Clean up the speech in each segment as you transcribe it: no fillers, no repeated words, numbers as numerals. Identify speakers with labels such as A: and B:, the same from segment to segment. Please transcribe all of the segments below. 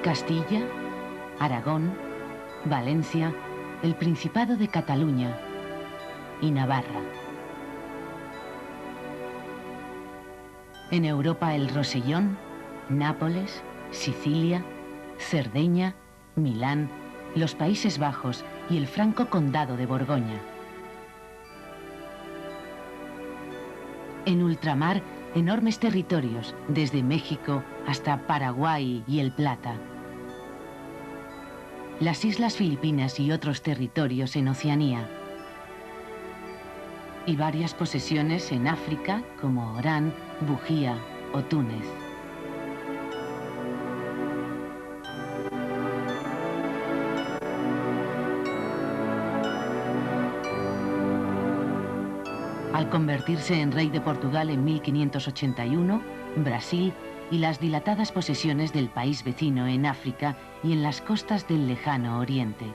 A: Castilla, Aragón, Valencia, el Principado de Cataluña y Navarra. En Europa el Rosellón, Nápoles, Sicilia, Cerdeña, Milán, los Países Bajos y el Franco Condado de Borgoña. En ultramar, enormes territorios, desde México hasta Paraguay y el Plata. Las Islas Filipinas y otros territorios en Oceanía. Y varias posesiones en África, como Orán, Bujía o Túnez. Al convertirse en rey de Portugal en 1581, Brasil y las dilatadas posesiones del país vecino en África y en las costas del lejano Oriente.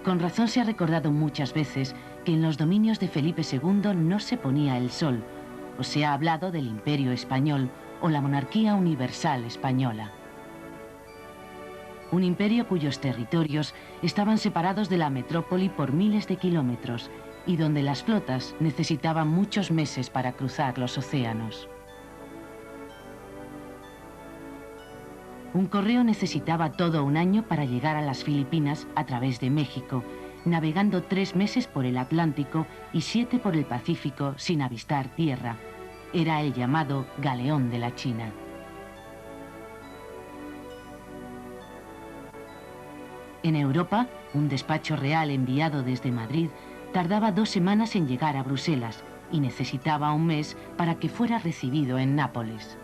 A: Con razón se ha recordado muchas veces que en los dominios de Felipe II no se ponía el sol, o se ha hablado del Imperio Español o la monarquía universal española. Un imperio cuyos territorios estaban separados de la metrópoli por miles de kilómetros y donde las flotas necesitaban muchos meses para cruzar los océanos. Un correo necesitaba todo un año para llegar a las Filipinas a través de México, navegando 3 meses por el Atlántico y 7 por el Pacífico sin avistar tierra. Era el llamado Galeón de la China. En Europa, un despacho real enviado desde Madrid tardaba 2 semanas en llegar a Bruselas y necesitaba un mes para que fuera recibido en Nápoles.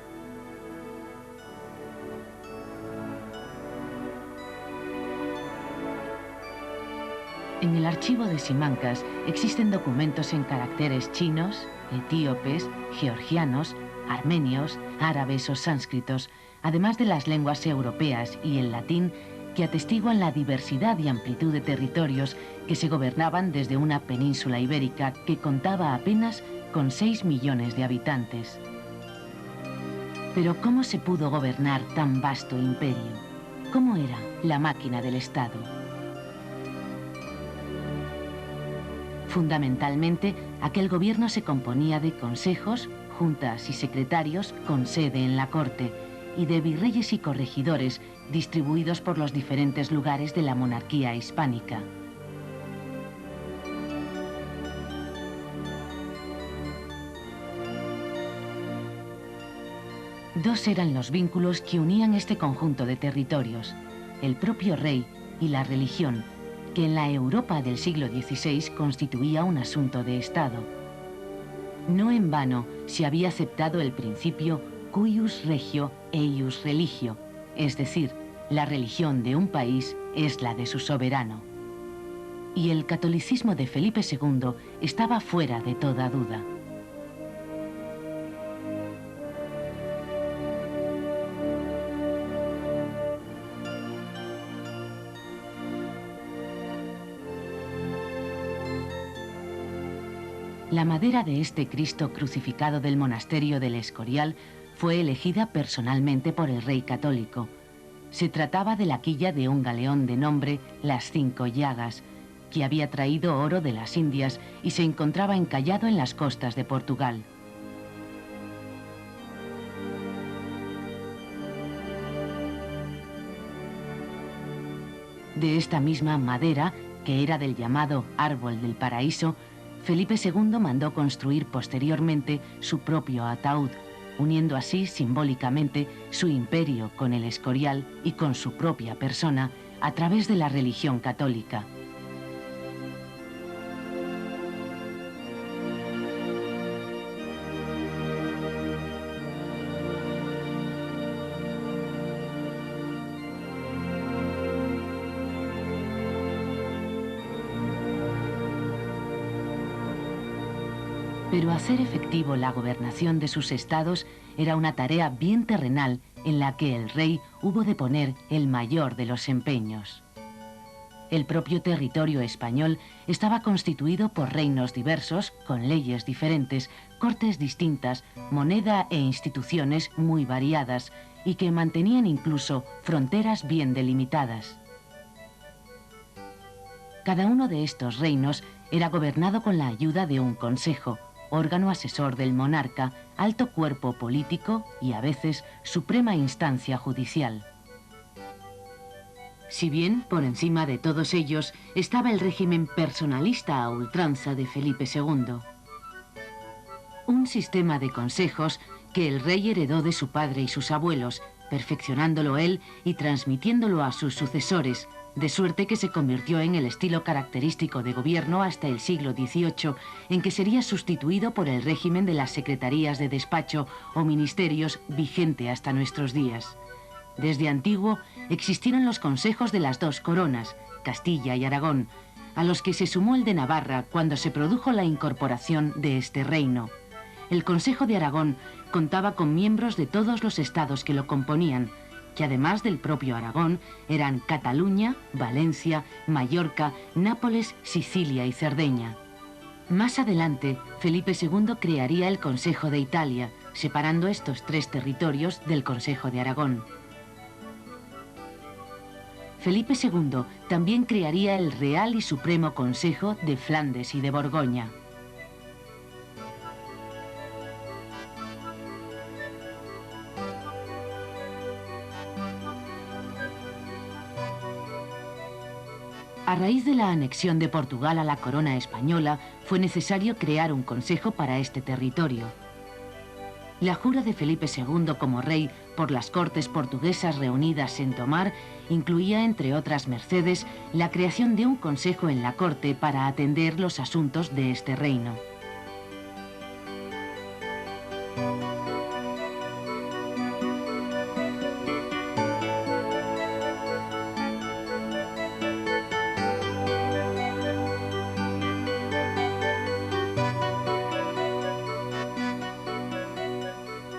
A: En el archivo de Simancas existen documentos en caracteres chinos, etíopes, georgianos, armenios, árabes o sánscritos, además de las lenguas europeas y el latín, que atestiguan la diversidad y amplitud de territorios que se gobernaban desde una península ibérica que contaba apenas con 6 millones de habitantes. Pero ¿cómo se pudo gobernar tan vasto imperio? ¿Cómo era la máquina del Estado? Fundamentalmente, aquel gobierno se componía de consejos, juntas y secretarios con sede en la corte, y de virreyes y corregidores distribuidos por los diferentes lugares de la monarquía hispánica. Dos eran los vínculos que unían este conjunto de territorios: el propio rey y la religión, que en la Europa del siglo XVI constituía un asunto de Estado. No en vano se había aceptado el principio cuius regio eius religio, es decir, la religión de un país es la de su soberano. Y el catolicismo de Felipe II estaba fuera de toda duda. La madera de este Cristo crucificado del monasterio del Escorial fue elegida personalmente por el rey católico. Se trataba de la quilla de un galeón de nombre Las Cinco Llagas, que había traído oro de las Indias y se encontraba encallado en las costas de Portugal. De esta misma madera, que era del llamado Árbol del Paraíso, Felipe II mandó construir posteriormente su propio ataúd, uniendo así simbólicamente su imperio con el Escorial y con su propia persona a través de la religión católica. Pero hacer efectivo la gobernación de sus estados era una tarea bien terrenal en la que el rey hubo de poner el mayor de los empeños. El propio territorio español estaba constituido por reinos diversos, con leyes diferentes, cortes distintas, moneda e instituciones muy variadas, y que mantenían incluso fronteras bien delimitadas. Cada uno de estos reinos era gobernado con la ayuda de un consejo, órgano asesor del monarca, alto cuerpo político y, a veces, suprema instancia judicial. Si bien, por encima de todos ellos, estaba el régimen personalista a ultranza de Felipe II. Un sistema de consejos que el rey heredó de su padre y sus abuelos, perfeccionándolo él y transmitiéndolo a sus sucesores, de suerte que se convirtió en el estilo característico de gobierno hasta el siglo XVIII, en que sería sustituido por el régimen de las secretarías de despacho o ministerios vigente hasta nuestros días. Desde antiguo existieron los consejos de las dos coronas, Castilla y Aragón, a los que se sumó el de Navarra cuando se produjo la incorporación de este reino. El Consejo de Aragón contaba con miembros de todos los estados que lo componían, que además del propio Aragón eran Cataluña, Valencia, Mallorca, Nápoles, Sicilia y Cerdeña. Más adelante, Felipe II crearía el Consejo de Italia, separando estos tres territorios del Consejo de Aragón. Felipe II también crearía el Real y Supremo Consejo de Flandes y de Borgoña. A raíz de la anexión de Portugal a la corona española, fue necesario crear un consejo para este territorio. La jura de Felipe II como rey por las cortes portuguesas reunidas en Tomar incluía, entre otras mercedes, la creación de un consejo en la corte para atender los asuntos de este reino.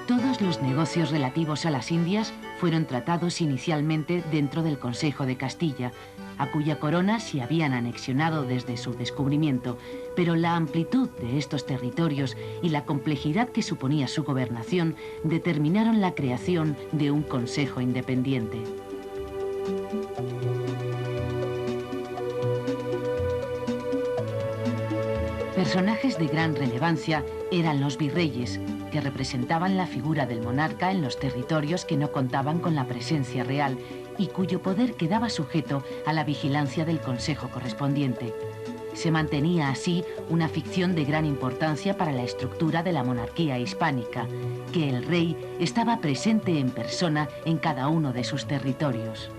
A: Todos los negocios relativos a las Indias fueron tratados inicialmente dentro del Consejo de Castilla, a cuya corona se habían anexionado desde su descubrimiento, pero la amplitud de estos territorios y la complejidad que suponía su gobernación determinaron la creación de un consejo independiente. Personajes de gran relevancia eran los virreyes, que representaban la figura del monarca en los territorios que no contaban con la presencia real y cuyo poder quedaba sujeto a la vigilancia del consejo correspondiente. Se mantenía así una ficción de gran importancia para la estructura de la monarquía hispánica, que el rey estaba presente en persona en cada uno de sus territorios.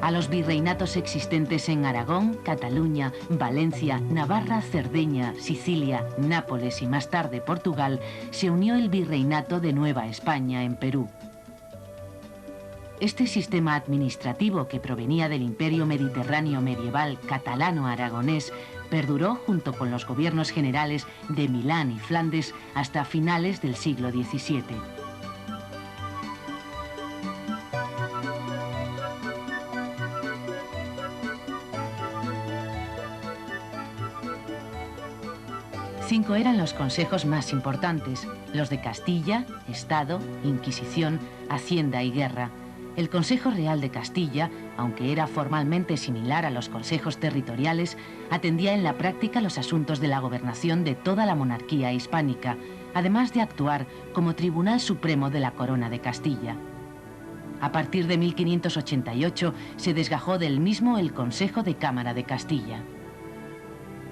A: A los virreinatos existentes en Aragón, Cataluña, Valencia, Navarra, Cerdeña, Sicilia, Nápoles y más tarde Portugal, se unió el virreinato de Nueva España en Perú. Este sistema administrativo que provenía del imperio mediterráneo medieval catalano-aragonés perduró junto con los gobiernos generales de Milán y Flandes hasta finales del siglo XVII. Cinco eran los consejos más importantes, los de Castilla, Estado, Inquisición, Hacienda y Guerra. El Consejo Real de Castilla, aunque era formalmente similar a los consejos territoriales, atendía en la práctica los asuntos de la gobernación de toda la monarquía hispánica, además de actuar como Tribunal Supremo de la Corona de Castilla. A partir de 1588 se desgajó del mismo el Consejo de Cámara de Castilla.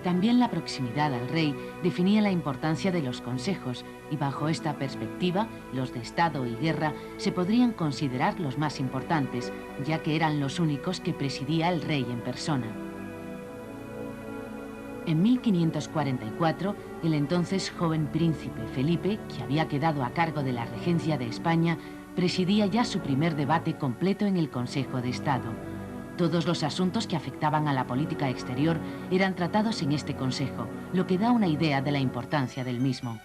A: También la proximidad al rey definía la importancia de los consejos y bajo esta perspectiva los de Estado y Guerra se podrían considerar los más importantes, ya que eran los únicos que presidía el rey en persona. En 1544, el entonces joven príncipe Felipe, que había quedado a cargo de la regencia de España, presidía ya su primer debate completo en el Consejo de Estado. Todos los asuntos que afectaban a la política exterior eran tratados en este consejo, lo que da una idea de la importancia del mismo.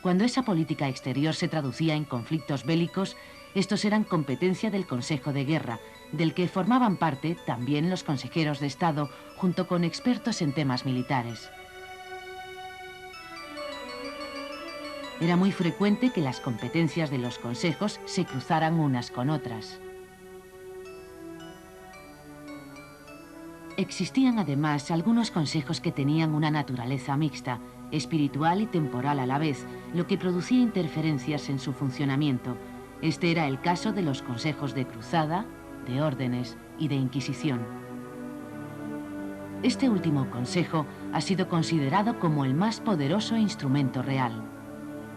A: Cuando esa política exterior se traducía en conflictos bélicos, estos eran competencia del Consejo de Guerra, del que formaban parte también los consejeros de Estado, junto con expertos en temas militares. Era muy frecuente que las competencias de los consejos se cruzaran unas con otras. Existían además algunos consejos que tenían una naturaleza mixta, espiritual y temporal a la vez, lo que producía interferencias en su funcionamiento. Este era el caso de los consejos de cruzada, de órdenes y de inquisición. Este último consejo ha sido considerado como el más poderoso instrumento real.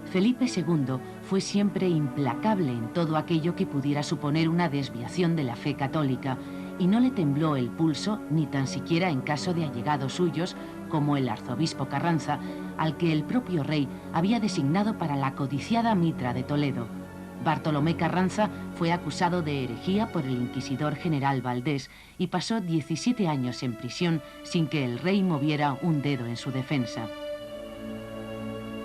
A: Felipe II fue siempre implacable en todo aquello que pudiera suponer una desviación de la fe católica, y no le tembló el pulso ni tan siquiera en caso de allegados suyos, como el arzobispo Carranza, al que el propio rey había designado para la codiciada mitra de Toledo. Bartolomé Carranza fue acusado de herejía por el inquisidor general Valdés y pasó 17 años en prisión sin que el rey moviera un dedo en su defensa.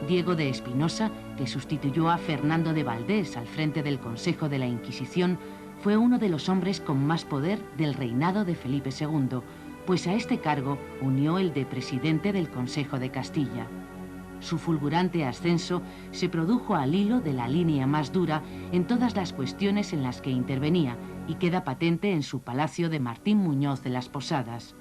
A: Diego de Espinosa, que sustituyó a Fernando de Valdés al frente del Consejo de la Inquisición, fue uno de los hombres con más poder del reinado de Felipe II, pues a este cargo unió el de presidente del Consejo de Castilla. Su fulgurante ascenso se produjo al hilo de la línea más dura en todas las cuestiones en las que intervenía y queda patente en su palacio de Martín Muñoz de las Posadas.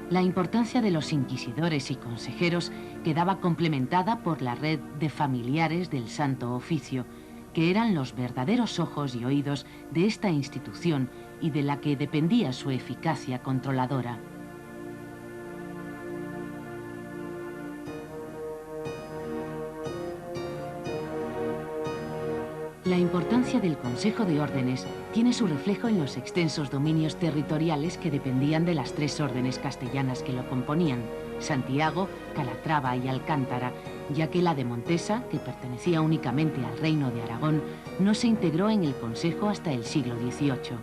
A: La importancia de los inquisidores y consejeros quedaba complementada por la red de familiares del Santo Oficio, que eran los verdaderos ojos y oídos de esta institución y de la que dependía su eficacia controladora. La importancia del Consejo de Órdenes tiene su reflejo en los extensos dominios territoriales que dependían de las tres órdenes castellanas que lo componían, Santiago, Calatrava y Alcántara, ya que la de Montesa, que pertenecía únicamente al Reino de Aragón, no se integró en el Consejo hasta el siglo XVIII.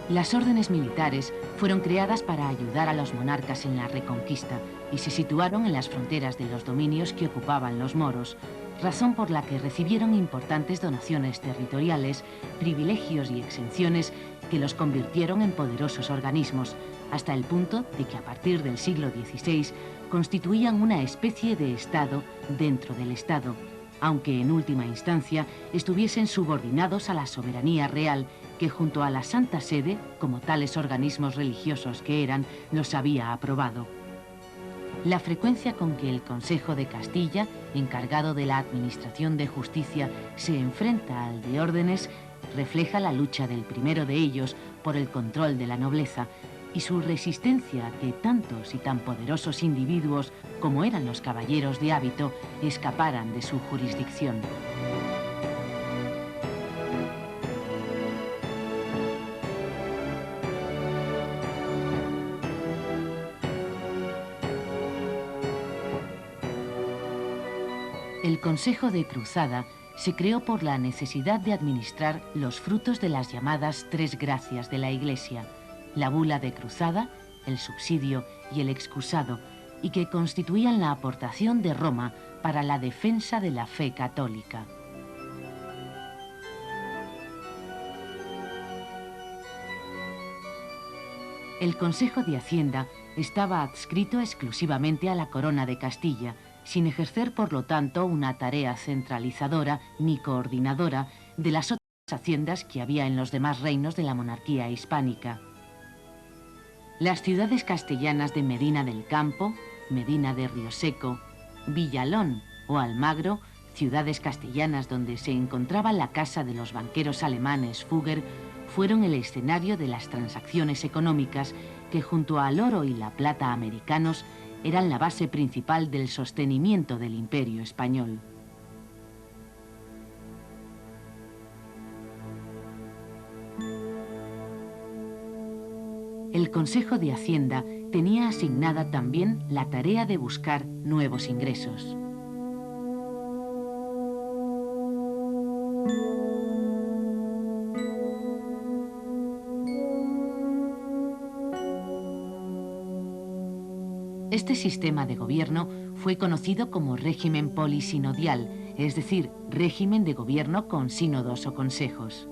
A: Las órdenes militares fueron creadas para ayudar a los monarcas en la Reconquista y se situaron en las fronteras de los dominios que ocupaban los moros, razón por la que recibieron importantes donaciones territoriales, privilegios y exenciones que los convirtieron en poderosos organismos, hasta el punto de que a partir del siglo XVI constituían una especie de Estado dentro del Estado, aunque en última instancia estuviesen subordinados a la soberanía real, que junto a la Santa Sede, como tales organismos religiosos que eran, los había aprobado. La frecuencia con que el Consejo de Castilla, encargado de la administración de justicia, se enfrenta al de órdenes, refleja la lucha del primero de ellos por el control de la nobleza y su resistencia a que tantos y tan poderosos individuos como eran los caballeros de hábito escaparan de su jurisdicción. El Consejo de Cruzada se creó por la necesidad de administrar los frutos de las llamadas tres gracias de la Iglesia, la bula de cruzada, el subsidio y el excusado, y que constituían la aportación de Roma para la defensa de la fe católica. El Consejo de Hacienda estaba adscrito exclusivamente a la Corona de Castilla, sin ejercer por lo tanto una tarea centralizadora ni coordinadora de las otras haciendas que había en los demás reinos de la monarquía hispánica. Las ciudades castellanas de Medina del Campo, Medina de Rioseco, Villalón o Almagro, ciudades castellanas donde se encontraba la casa de los banqueros alemanes Fugger, fueron el escenario de las transacciones económicas que junto al oro y la plata americanos eran la base principal del sostenimiento del Imperio español. El Consejo de Hacienda tenía asignada también la tarea de buscar nuevos ingresos. Este sistema de gobierno fue conocido como régimen polisinodial, es decir, régimen de gobierno con sínodos o consejos.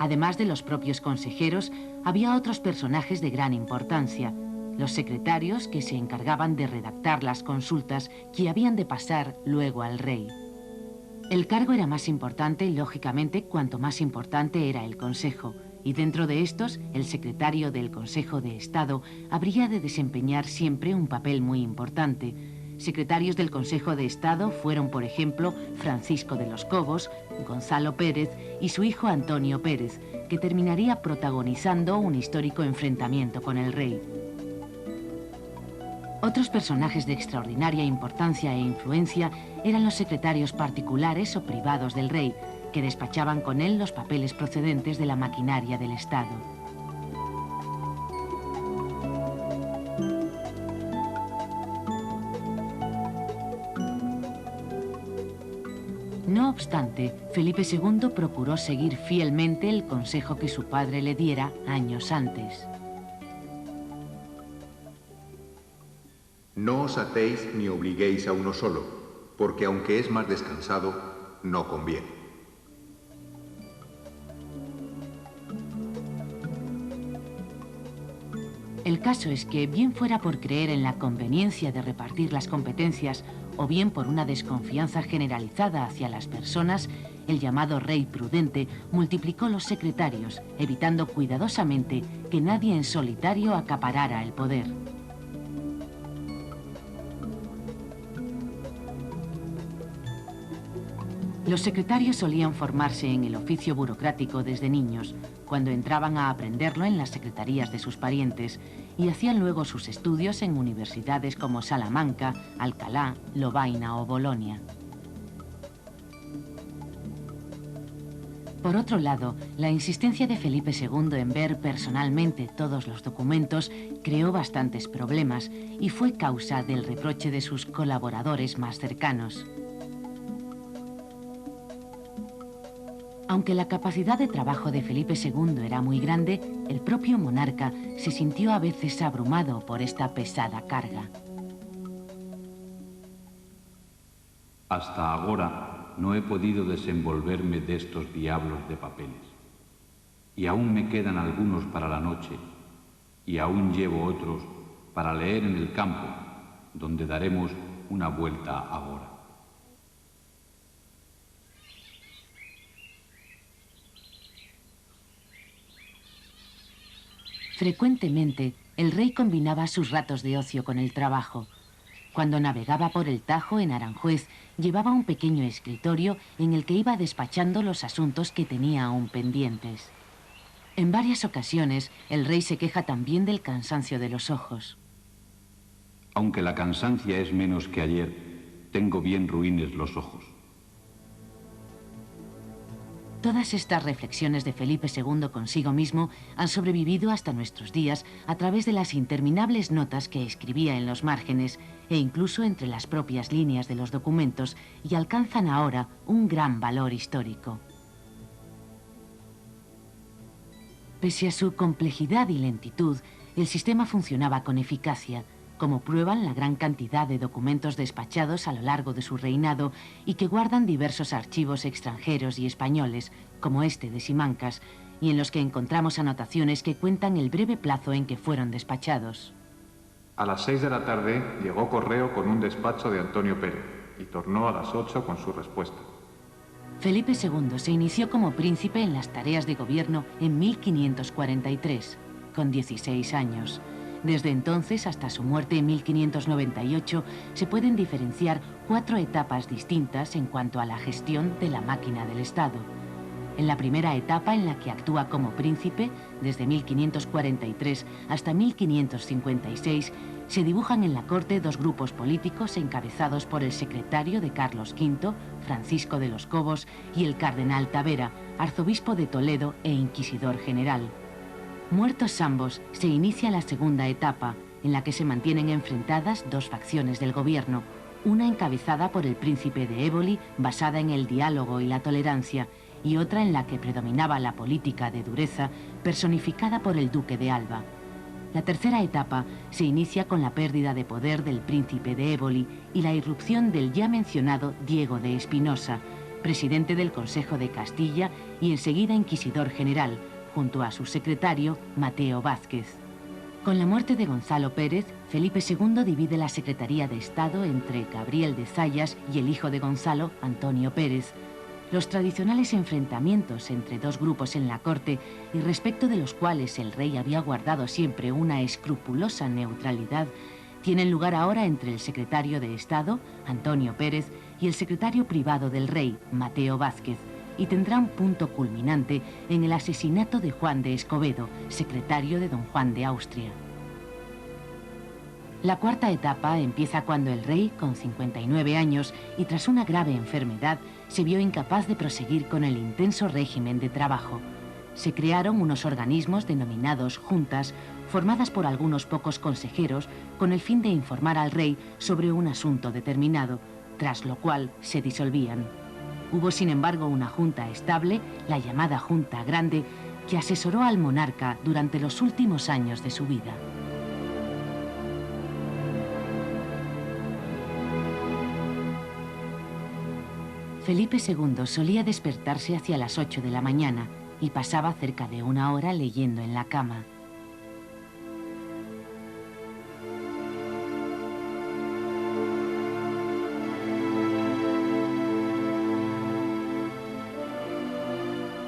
A: Además de los propios consejeros, había otros personajes de gran importancia, los secretarios que se encargaban de redactar las consultas que habían de pasar luego al rey. El cargo era más importante, lógicamente, cuanto más importante era el consejo, y dentro de estos, el secretario del Consejo de Estado habría de desempeñar siempre un papel muy importante. Secretarios del Consejo de Estado fueron, por ejemplo, Francisco de los Cobos, Gonzalo Pérez y su hijo Antonio Pérez, que terminaría protagonizando un histórico enfrentamiento con el rey. Otros personajes de extraordinaria importancia e influencia eran los secretarios particulares o privados del rey, que despachaban con él los papeles procedentes de la maquinaria del Estado. No obstante, Felipe II procuró seguir fielmente el consejo que su padre le diera años antes.
B: No os atéis ni obliguéis a uno solo, porque aunque es más descansado, no conviene.
A: El caso es que, bien fuera por creer en la conveniencia de repartir las competencias o bien por una desconfianza generalizada hacia las personas, el llamado rey prudente multiplicó los secretarios, evitando cuidadosamente que nadie en solitario acaparara el poder. Los secretarios solían formarse en el oficio burocrático desde niños, cuando entraban a aprenderlo en las secretarías de sus parientes, y hacían luego sus estudios en universidades como Salamanca, Alcalá, Lovaina o Bolonia. Por otro lado, la insistencia de Felipe II en ver personalmente todos los documentos creó bastantes problemas y fue causa del reproche de sus colaboradores más cercanos. Aunque la capacidad de trabajo de Felipe II era muy grande, el propio monarca se sintió a veces abrumado por esta pesada carga.
C: Hasta agora no he podido desenvolverme de estos diablos de papeles. Y aún me quedan algunos para la noche, y aún llevo otros para leer en el campo, donde daremos una vuelta ahora.
A: Frecuentemente, el rey combinaba sus ratos de ocio con el trabajo. Cuando navegaba por el Tajo en Aranjuez, llevaba un pequeño escritorio en el que iba despachando los asuntos que tenía aún pendientes. En varias ocasiones, el rey se queja también del cansancio de los ojos.
C: Aunque la cansancia es menos que ayer, tengo bien ruines los ojos.
A: Todas estas reflexiones de Felipe II consigo mismo han sobrevivido hasta nuestros días a través de las interminables notas que escribía en los márgenes e incluso entre las propias líneas de los documentos, y alcanzan ahora un gran valor histórico. Pese a su complejidad y lentitud, el sistema funcionaba con eficacia, como prueban la gran cantidad de documentos despachados a lo largo de su reinado y que guardan diversos archivos extranjeros y españoles, como este de Simancas, y en los que encontramos anotaciones que cuentan el breve plazo en que fueron despachados.
D: A las 6 de la tarde llegó correo con un despacho de Antonio Pérez y tornó a las 8 con su respuesta.
A: Felipe II se inició como príncipe en las tareas de gobierno en 1543, con 16 años. Desde entonces hasta su muerte en 1598 se pueden diferenciar 4 etapas distintas en cuanto a la gestión de la máquina del Estado. En la primera etapa, en la que actúa como príncipe, desde 1543 hasta 1556, se dibujan en la corte 2 grupos políticos encabezados por el secretario de Carlos V, Francisco de los Cobos, y el cardenal Tavera, arzobispo de Toledo e inquisidor general. Muertos ambos, se inicia la segunda etapa, en la que se mantienen enfrentadas dos facciones del gobierno, una encabezada por el príncipe de Éboli, basada en el diálogo y la tolerancia, y otra en la que predominaba la política de dureza, personificada por el duque de Alba. La tercera etapa se inicia con la pérdida de poder del príncipe de Éboli y la irrupción del ya mencionado Diego de Espinosa, presidente del Consejo de Castilla y enseguida inquisidor general, junto a su secretario Mateo Vázquez. Con la muerte de Gonzalo Pérez, Felipe II divide la Secretaría de Estado entre Gabriel de Zayas y el hijo de Gonzalo, Antonio Pérez. Los tradicionales enfrentamientos entre dos grupos en la corte, y respecto de los cuales el rey había guardado siempre una escrupulosa neutralidad, tienen lugar ahora entre el secretario de Estado, Antonio Pérez, y el secretario privado del rey, Mateo Vázquez, y tendrán punto culminante en el asesinato de Juan de Escobedo, secretario de don Juan de Austria. La cuarta etapa empieza cuando el rey, con 59 años y tras una grave enfermedad, se vio incapaz de proseguir con el intenso régimen de trabajo. Se crearon unos organismos denominados juntas, formadas por algunos pocos consejeros, con el fin de informar al rey sobre un asunto determinado, tras lo cual se disolvían. Hubo, sin embargo, una junta estable, la llamada Junta Grande, que asesoró al monarca durante los últimos años de su vida. Felipe II solía despertarse hacia las 8 de la mañana y pasaba cerca de una hora leyendo en la cama.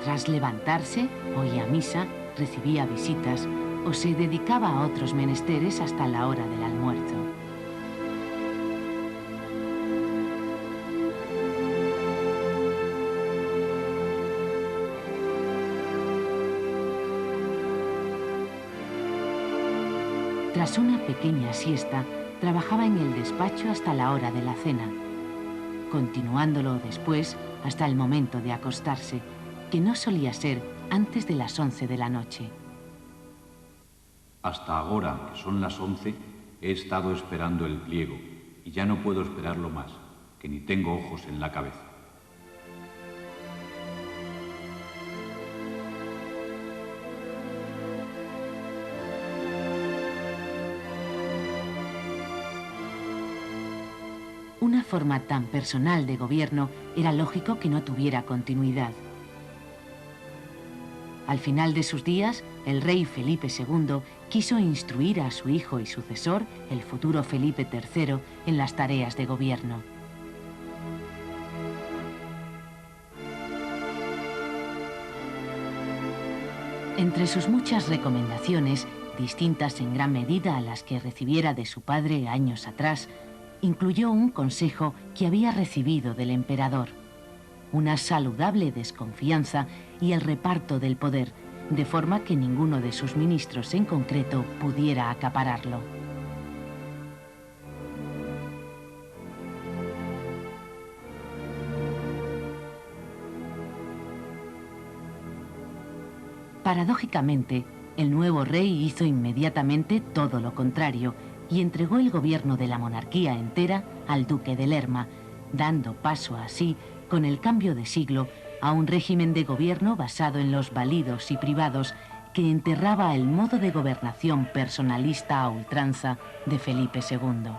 A: Tras levantarse, oía misa, recibía visitas o se dedicaba a otros menesteres hasta la hora del almuerzo. Tras una pequeña siesta, trabajaba en el despacho hasta la hora de la cena, continuándolo después hasta el momento de acostarse, que no solía ser antes de las 11 de la noche.
C: Hasta ahora, que son las 11, he estado esperando el pliego y ya no puedo esperarlo más, que ni tengo ojos en la cabeza.
A: Una forma tan personal de gobierno era lógico que no tuviera continuidad. Al final de sus días, el rey Felipe II quiso instruir a su hijo y sucesor, el futuro Felipe III, en las tareas de gobierno. Entre sus muchas recomendaciones, distintas en gran medida a las que recibiera de su padre años atrás, incluyó un consejo que había recibido del emperador: una saludable desconfianza y el reparto del poder, de forma que ninguno de sus ministros en concreto pudiera acapararlo. Paradójicamente, el nuevo rey hizo inmediatamente todo lo contrario y entregó el gobierno de la monarquía entera al duque de Lerma, dando paso así, con el cambio de siglo, a un régimen de gobierno basado en los validos y privados que enterraba el modo de gobernación personalista a ultranza de Felipe II.